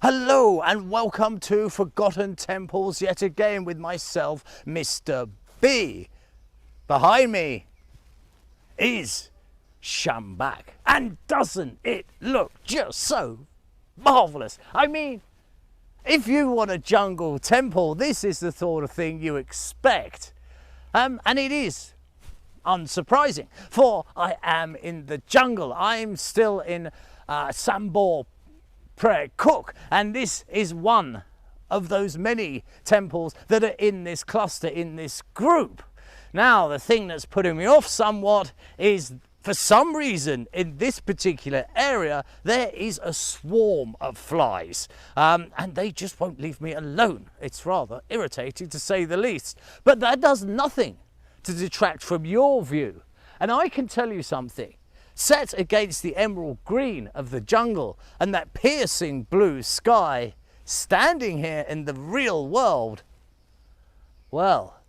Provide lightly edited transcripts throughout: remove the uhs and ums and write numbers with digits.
Hello and welcome to Forgotten Temples yet again with myself, Mr. B. Behind me is Chambak. And doesn't it look just so marvellous? I mean, if you want a jungle temple, this is the sort of thing you expect. And it is unsurprising, for I am in the jungle. I'm still in Chambak, Cook, and this is one of those many temples that are in this cluster, in this group. Now, the thing that's putting me off somewhat is, for some reason, in this particular area, there is a swarm of flies, and they just won't leave me alone. It's rather irritating, to say the least, but that does nothing to detract from your view. And I can tell you something. Set against the emerald green of the jungle and that piercing blue sky, standing here in the real world, well,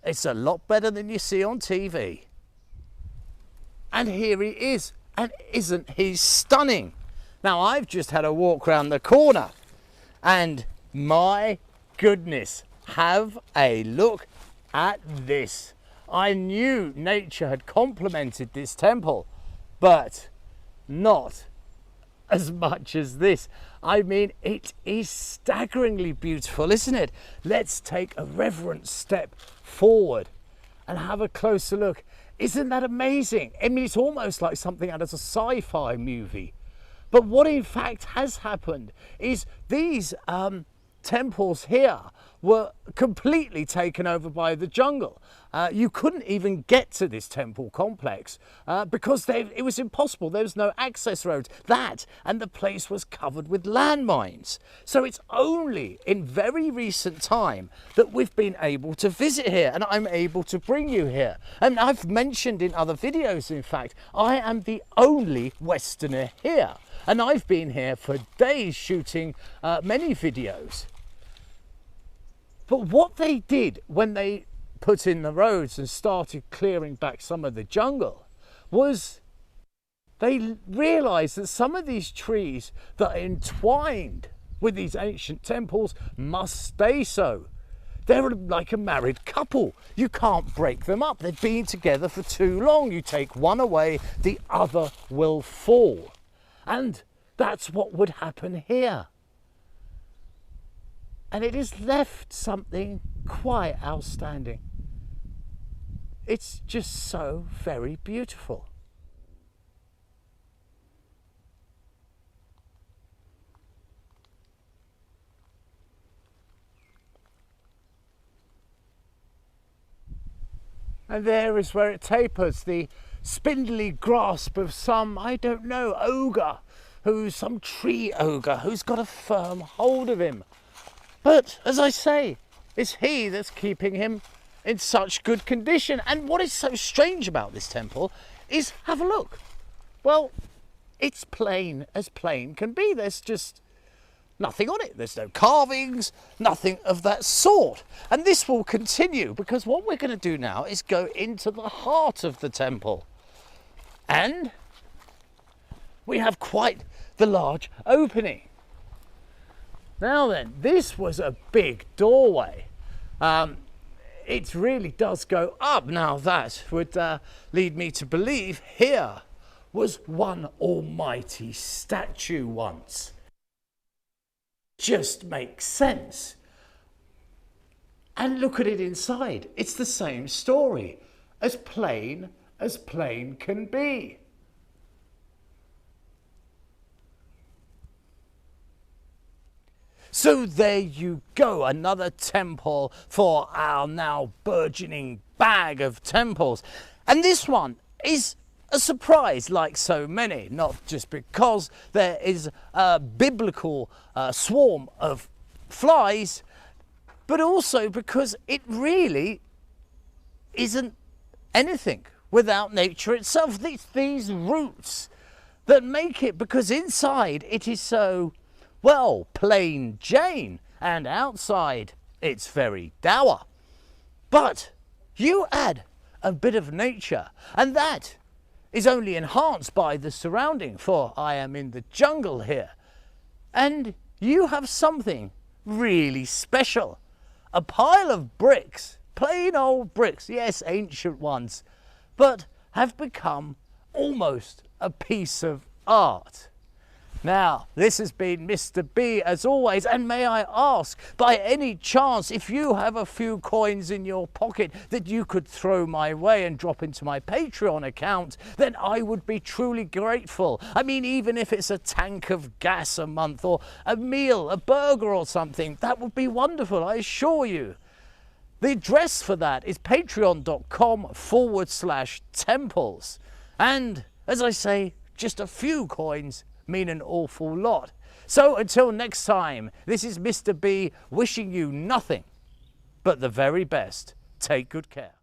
it's a lot better than you see on TV. And here he is, and isn't he stunning? Now, I've just had a walk round the corner, and my goodness, have a look at this. I knew nature had complemented this temple, but not as much as this. I mean, it is staggeringly beautiful, isn't it? Let's take a reverent step forward and have a closer look. Isn't that amazing? I mean, it's almost like something out of a sci-fi movie. But what in fact has happened is these temples here were completely taken over by the jungle. You couldn't even get to this temple complex because it was impossible. There was no access roads. That, and the place was covered with landmines. So it's only in very recent time that we've been able to visit here, and I'm able to bring you here. And I've mentioned in other videos, in fact, I am the only Westerner here. And I've been here for days shooting many videos. But what they did when they put in the roads and started clearing back some of the jungle was they realized that some of these trees that are entwined with these ancient temples must stay so. They're like a married couple. You can't break them up. They've been together for too long. You take one away, the other will fall. And that's what would happen here. And it has left something quite outstanding. It's just so very beautiful. And there is where it tapers, the spindly grasp of some, I don't know, ogre, some tree ogre, who's got a firm hold of him. But, as I say, it's he that's keeping him in such good condition. And what is so strange about this temple is, have a look. Well, it's plain as plain can be. There's just nothing on it. There's no carvings, nothing of that sort. And this will continue, because what we're going to do now is go into the heart of the temple. And we have quite the large opening. Now then, this was a big doorway. It really does go up. Now that would lead me to believe here was one almighty statue once. Just makes sense. And look at it inside. It's the same story. As plain can be. So there you go, another temple for our now burgeoning bag of temples. And this one is a surprise, like so many, not just because there is a biblical swarm of flies, but also because it really isn't anything without nature itself. It's these roots that make it, because inside it is so, well, plain Jane, and outside it's very dour. But you add a bit of nature, and that is only enhanced by the surrounding, for I am in the jungle here, and you have something really special. A pile of bricks, plain old bricks, yes, ancient ones, but have become almost a piece of art. Now, this has been Mr. B as always, and may I ask, by any chance, if you have a few coins in your pocket that you could throw my way and drop into my Patreon account, then I would be truly grateful. I mean, even if it's a tank of gas a month or a meal, a burger or something, that would be wonderful, I assure you. The address for that is patreon.com/temples. And as I say, just a few coins mean an awful lot. So until next time, this is Mr. B wishing you nothing but the very best. Take good care.